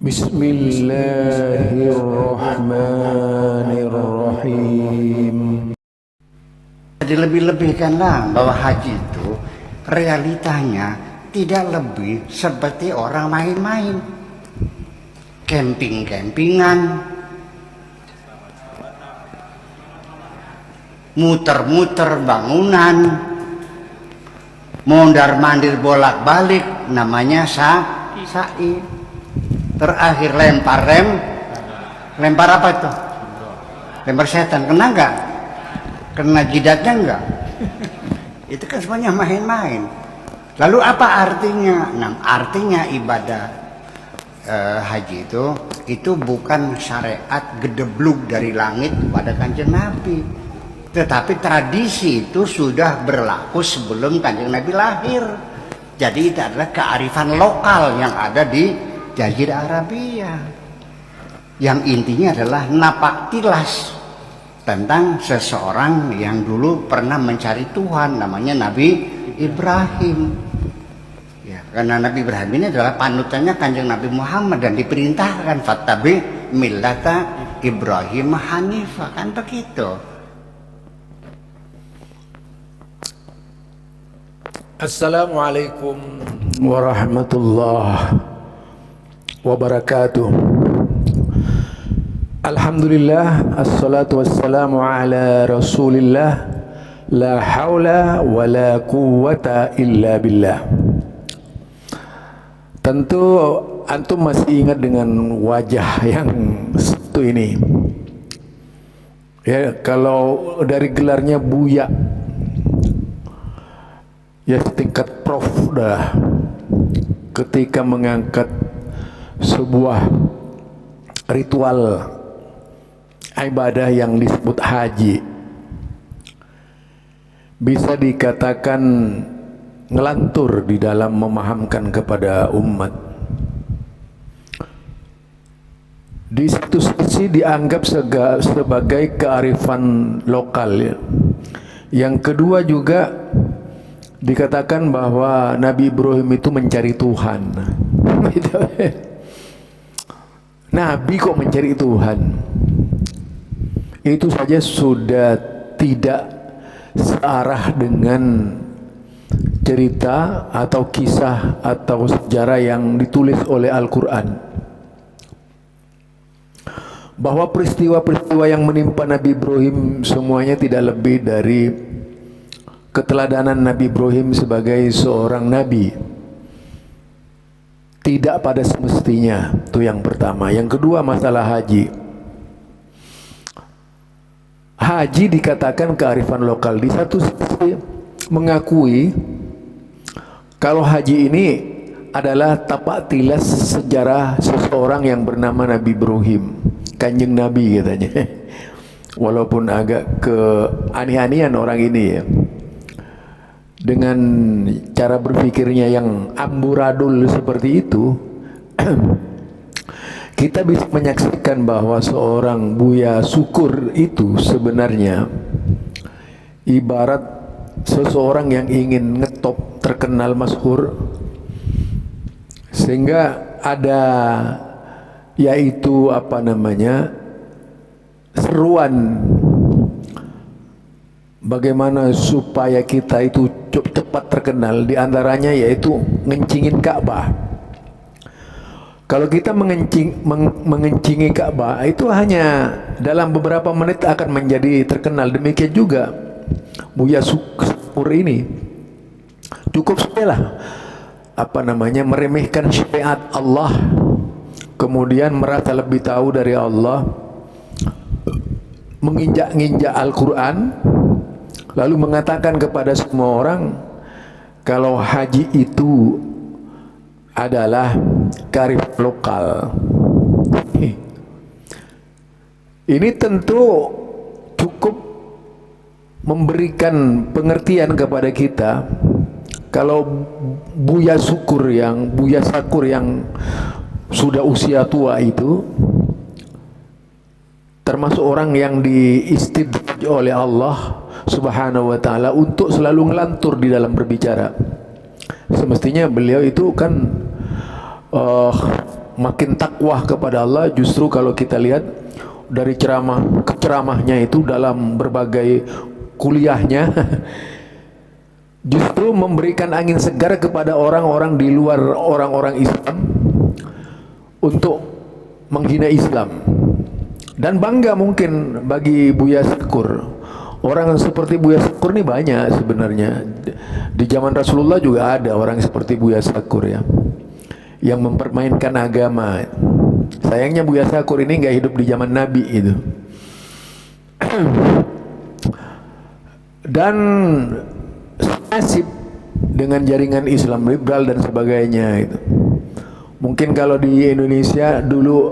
Bismillahirrahmanirrahim. Dilebih-lebihkanlah bahwa haji itu realitanya tidak lebih seperti orang main-main, camping-campingan, muter-muter bangunan, mondar-mandir bolak-balik, namanya sa'i. Terakhir lempar apa itu? Lempar setan, kena nggak? Kena jidatnya enggak? Itu kan semuanya main-main. Lalu apa artinya? Nah, artinya ibadah haji itu bukan syariat gedebluk dari langit kepada Kanjeng Nabi. Tetapi tradisi itu sudah berlaku sebelum Kanjeng Nabi lahir. Jadi itu adalah kearifan lokal yang ada di Jazirah Arabia. Yang intinya adalah napak tilas tentang seseorang yang dulu pernah mencari Tuhan, namanya Nabi Ibrahim. Ya, karena Nabi Ibrahim ini adalah panutannya Kanjeng Nabi Muhammad dan diperintahkan fattabi millata Ibrahim hanifah, kan begitu. Assalamualaikum warahmatullahi wabarakatuh. Alhamdulillah, assalatu wassalamu ala rasulillah, la hawla wa la quwwata illa billah. Tentu antum masih ingat dengan wajah yang satu ini. Ya, kalau dari gelarnya Buya, ya setingkat prof dah, ketika mengangkat sebuah ritual ibadah yang disebut haji, bisa dikatakan ngelantur di dalam memahamkan kepada umat. Di satu sisi dianggap sebagai kearifan lokal, ya. Yang kedua juga dikatakan bahwa Nabi Ibrahim itu mencari Tuhan. Nabi kok mencari Tuhan? Itu saja sudah tidak searah dengan cerita atau kisah atau sejarah yang ditulis oleh Al-Quran. Bahwa peristiwa-peristiwa yang menimpa Nabi Ibrahim semuanya tidak lebih dari keteladanan Nabi Ibrahim sebagai seorang nabi. Tidak pada semestinya, itu yang pertama. Yang kedua, masalah haji. Haji dikatakan kearifan lokal. Di satu sisi mengakui kalau haji ini adalah tapak tilas sejarah seseorang yang bernama Nabi Ibrahim, Kanjeng Nabi katanya. Walaupun agak keaneh-anehan orang ini, ya, dengan cara berpikirnya yang amburadul seperti itu, kita bisa menyaksikan bahwa seorang Buya Syukur itu sebenarnya ibarat seseorang yang ingin ngetop, terkenal, masyhur, sehingga ada yaitu apa namanya seruan bagaimana supaya kita itu cepat terkenal, diantaranya yaitu ngencingin Ka'bah. Kalau kita mengencingi Ka'bah itu hanya dalam beberapa menit akan menjadi terkenal. Demikian juga Buya Syukur ini cukup sajalah apa namanya meremehkan syariat Allah, kemudian merasa lebih tahu dari Allah, menginjak-injak Al-Quran, lalu mengatakan kepada semua orang kalau haji itu adalah kearifan lokal. Ini tentu cukup memberikan pengertian kepada kita kalau Buya Syukur yang sudah usia tua itu termasuk orang yang diistidraj oleh Allah Subhanahu wa ta'ala untuk selalu ngelantur di dalam berbicara. Semestinya beliau itu kan makin takwah kepada Allah justru kalau kita lihat dari ceramahnya itu dalam berbagai kuliahnya justru memberikan angin segar kepada orang-orang di luar orang-orang Islam untuk menghina Islam. Dan bangga mungkin bagi Buya Syukur. Orang seperti Buya Syukur ini banyak sebenarnya. Di zaman Rasulullah juga ada orang seperti Buya Syukur ya, yang mempermainkan agama. Sayangnya Buya Syukur ini nggak hidup di zaman Nabi itu. Dan nasib dengan jaringan Islam liberal dan sebagainya itu. Mungkin kalau di Indonesia dulu,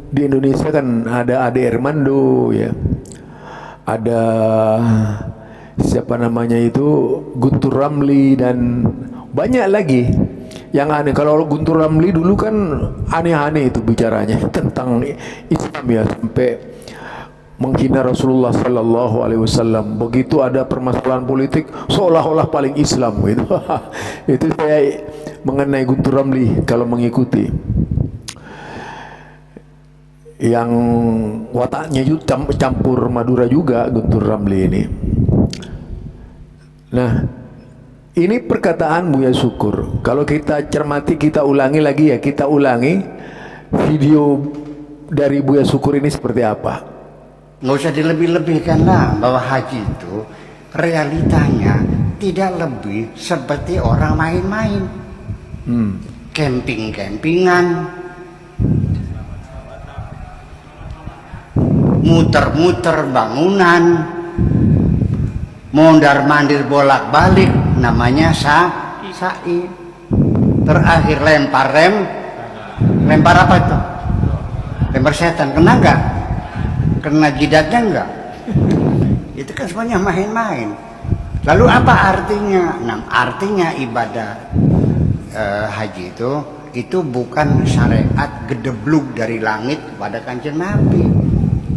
di Indonesia kan ada Ade Armando ya, ada siapa namanya itu Guntur Ramli dan banyak lagi yang aneh. Kalau Guntur Ramli dulu kan aneh-aneh itu bicaranya tentang Islam ya, sampai menghina Rasulullah Sallallahu Alaihi Wasallam. Begitu ada permasalahan politik seolah-olah paling Islam gitu. Itu saya mengenai Guntur Ramli kalau mengikuti, yang wataknya itu campur Madura juga Guntur Ramli ini. Nah, ini perkataan Buya Syukur. Kalau kita cermati, kita ulangi lagi ya, kita ulangi video dari Buya Syukur ini seperti apa. Nggak usah dilebih-lebihkan lah bahwa haji itu realitanya tidak lebih seperti orang main-main, camping-campingan, muter-muter bangunan, mondar-mandir bolak-balik, namanya sa'i. Terakhir lempar apa itu? Lempar setan, kena nggak? Kena jidatnya enggak? Itu kan semuanya main-main. Lalu apa artinya? Nah, artinya ibadah haji itu bukan syariat gedebluk dari langit kepada Kanjeng Nabi,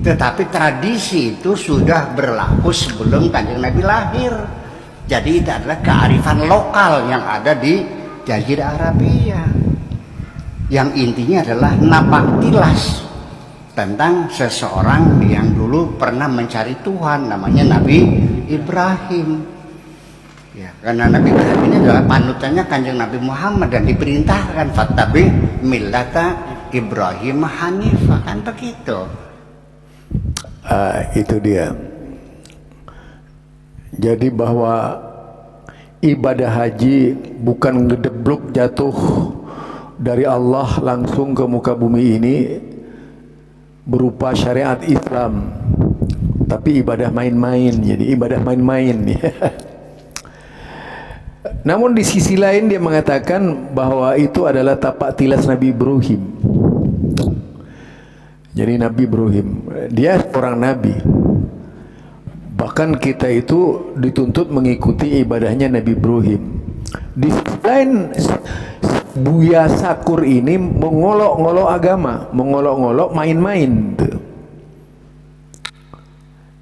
tetapi tradisi itu sudah berlaku sebelum Kanjeng Nabi lahir. Jadi itu adalah kearifan lokal yang ada di Jazirah Arabia, yang intinya adalah napak tilas tentang seseorang yang dulu pernah mencari Tuhan, namanya Nabi Ibrahim. Ya, karena Nabi Ibrahim ini adalah panutannya Kanjeng Nabi Muhammad dan diperintahkan fattabi millata Ibrahim hanifah, kan begitu. Itu dia. Jadi bahwa ibadah haji bukan gedebluk jatuh dari Allah langsung ke muka bumi ini berupa syariat Islam, tapi ibadah main-main. Jadi ibadah main-main. Namun di sisi lain dia mengatakan bahwa itu adalah tapak tilas Nabi Ibrahim. Jadi Nabi Ibrahim, dia seorang nabi. Bahkan kita itu dituntut mengikuti ibadahnya Nabi Ibrahim. Di sisi lain, Buya Syukur ini mengolok-ngolok agama, mengolok-ngolok main-main.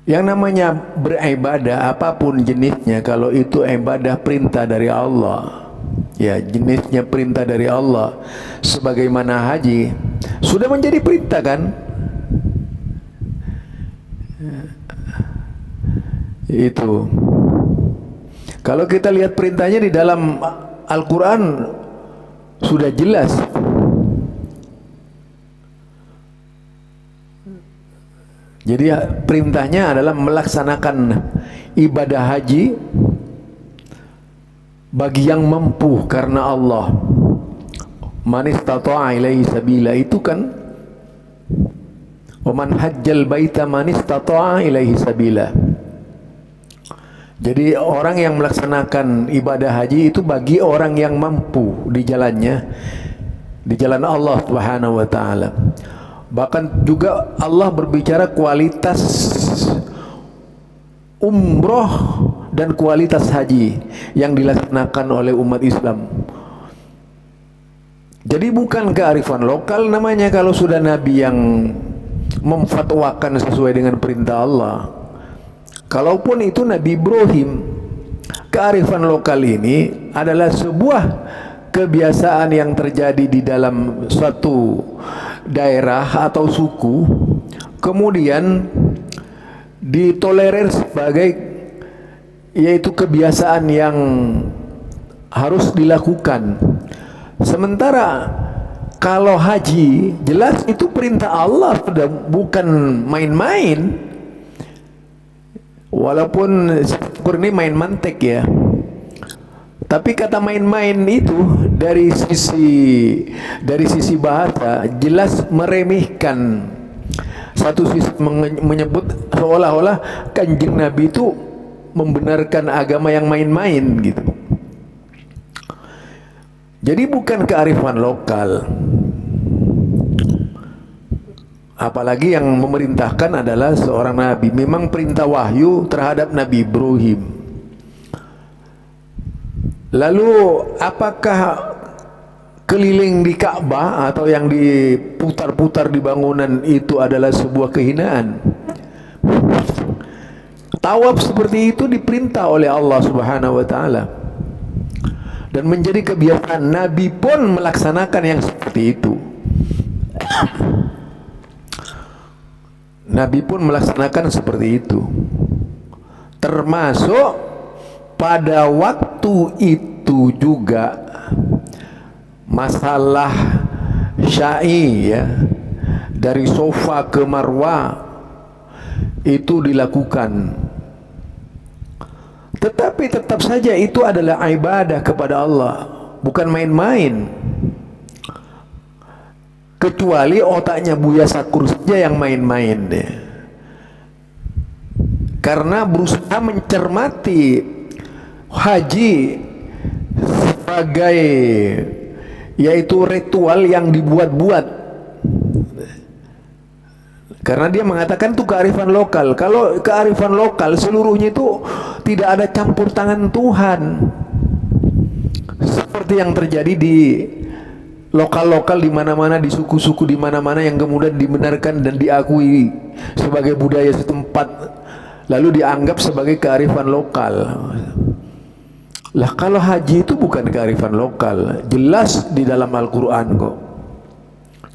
Yang namanya beribadah apapun jenisnya, kalau itu ibadah perintah dari Allah, ya jenisnya perintah dari Allah, sebagaimana haji sudah menjadi perintah kan? Itu. Kalau kita lihat perintahnya di dalam Al-Quran sudah jelas. Jadi perintahnya adalah melaksanakan ibadah haji bagi yang mampu karena Allah. Man istata'a ilaihi sabila, itu kan, wa man hajjal baita man istata'a ilaihi sabila. Jadi orang yang melaksanakan ibadah haji itu bagi orang yang mampu di jalannya, di jalan Allah Subhanahu wa taala. Bahkan juga Allah berbicara kualitas umroh dan kualitas haji yang dilaksanakan oleh umat Islam. Jadi bukan kearifan lokal namanya kalau sudah Nabi yang memfatwakan sesuai dengan perintah Allah. Kalaupun itu Nabi Ibrahim, kearifan lokal ini adalah sebuah kebiasaan yang terjadi di dalam suatu daerah atau suku kemudian ditolerir sebagai yaitu kebiasaan yang harus dilakukan. Sementara kalau haji jelas itu perintah Allah, sudah bukan main-main. Walaupun syukur ini main mantek ya, tapi kata main-main itu dari sisi bahasa jelas meremehkan. Satu sisi menyebut seolah-olah Kanjeng Nabi itu membenarkan agama yang main-main gitu. Jadi bukan kearifan lokal. Apalagi yang memerintahkan adalah seorang nabi. Memang perintah wahyu terhadap Nabi Ibrahim. Lalu apakah keliling di Ka'bah atau yang diputar-putar di bangunan itu adalah sebuah kehinaan? Tawaf seperti itu diperintah oleh Allah Subhanahu wa taala. Dan menjadi kebiasaan Nabi pun melaksanakan yang seperti itu. Nabi pun melaksanakan seperti itu. Termasuk pada waktu itu juga masalah syai ya, dari Sofa ke Marwah itu dilakukan. Tetapi tetap saja itu adalah ibadah kepada Allah, bukan main-main. Kecuali otaknya Buya Sakur saja yang main-main deh. Karena berusaha mencermati haji sebagai yaitu ritual yang dibuat-buat. Karena dia mengatakan itu kearifan lokal. Kalau kearifan lokal seluruhnya itu tidak ada campur tangan Tuhan. Seperti yang terjadi di lokal-lokal di mana-mana, di suku-suku di mana-mana yang kemudian dibenarkan dan diakui sebagai budaya setempat, lalu dianggap sebagai kearifan lokal. Lah kalau haji itu bukan kearifan lokal, jelas di dalam Al-Quran kok.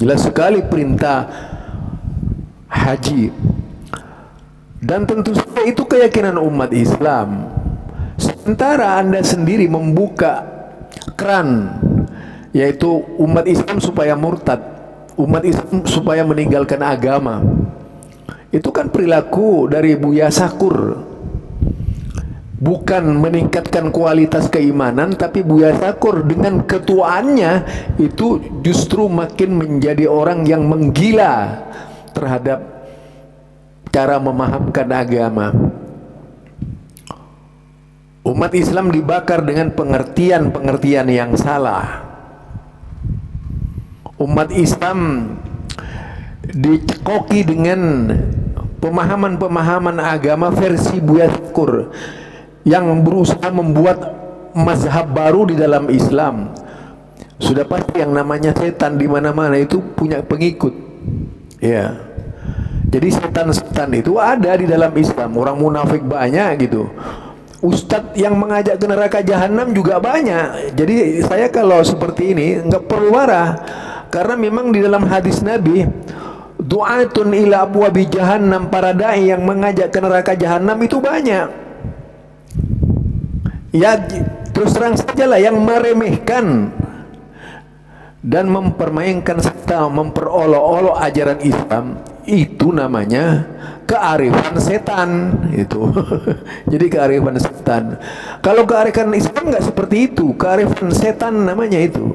Jelas sekali perintah haji. Dan tentu saja itu keyakinan umat Islam. Sementara Anda sendiri membuka keran, yaitu umat Islam supaya murtad, umat Islam supaya meninggalkan agama. Itu kan perilaku dari Buya Sakur. Bukan meningkatkan kualitas keimanan, tapi Buya Sakur dengan ketuaannya itu justru makin menjadi orang yang menggila terhadap cara memahamkan agama. Umat Islam dibakar dengan pengertian-pengertian yang salah. Umat Islam dicekoki dengan pemahaman-pemahaman agama versi Buya Sakur yang berusaha membuat mazhab baru di dalam Islam. Sudah pasti yang namanya setan di mana-mana itu punya pengikut. Ya. Jadi setan-setan itu ada di dalam Islam. Orang munafik banyak gitu. Ustadz yang mengajak ke neraka jahanam juga banyak. Jadi saya kalau seperti ini nggak perlu marah, karena memang di dalam hadis Nabi, du'atun ila abwabi jahannam, para dai yang mengajak ke neraka jahanam itu banyak. Ya terus terang saja lah, yang meremehkan dan mempermainkan serta memperolok-olok ajaran Islam itu namanya kearifan setan itu. Jadi kearifan setan. Kalau kearifan Islam nggak seperti itu, kearifan setan namanya itu.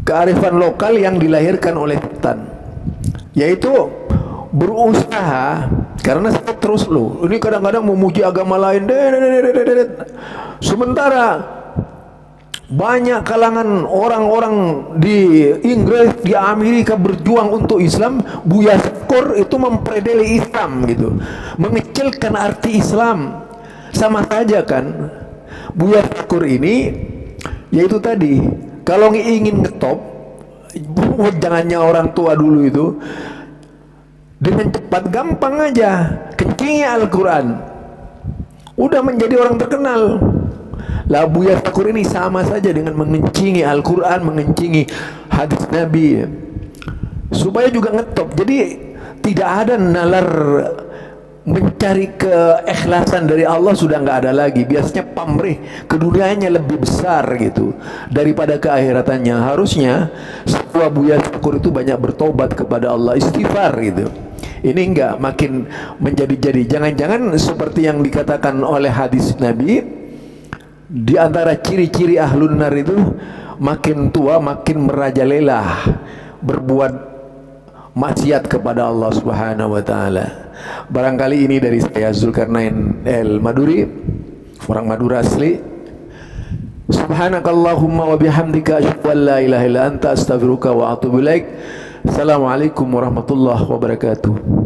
Kearifan lokal yang dilahirkan oleh setan, yaitu berusaha. Karena saya terus loh, ini kadang-kadang memuji agama lain, sementara banyak kalangan orang-orang di Inggris, di Amerika berjuang untuk Islam. Buya Sakur itu mempredeli Islam gitu, mengecilkan arti Islam. Sama saja kan. Buya Sakur ini yaitu tadi, kalau ingin ngetop, jangannya orang tua dulu itu, dengan cepat gampang aja kencingi Al-Quran, udah menjadi orang terkenal. Lah Buya Syakur ini sama saja dengan mengencingi Al-Quran, mengencingi hadis Nabi, supaya juga ngetop. Jadi tidak ada nalar mencari keikhlasan dari Allah, sudah nggak ada lagi. Biasanya pamrih keduniaannya lebih besar gitu daripada keakhiratannya. Harusnya sebuah Buya Syakur itu banyak bertobat kepada Allah, istighfar gitu. Ini enggak, makin menjadi-jadi. Jangan-jangan seperti yang dikatakan oleh hadis Nabi, di antara ciri-ciri ahlun nar itu makin tua makin merajalela berbuat maksiat kepada Allah Subhanahu wa taala. Barangkali ini dari saya, Zulkarnain El Maduri, orang Madura asli. Subhanakallahumma wa bihamdika asyhadu an la ilaha illa anta astaghfiruka wa atubu ilaik. Assalamualaikum warahmatullahi wabarakatuh.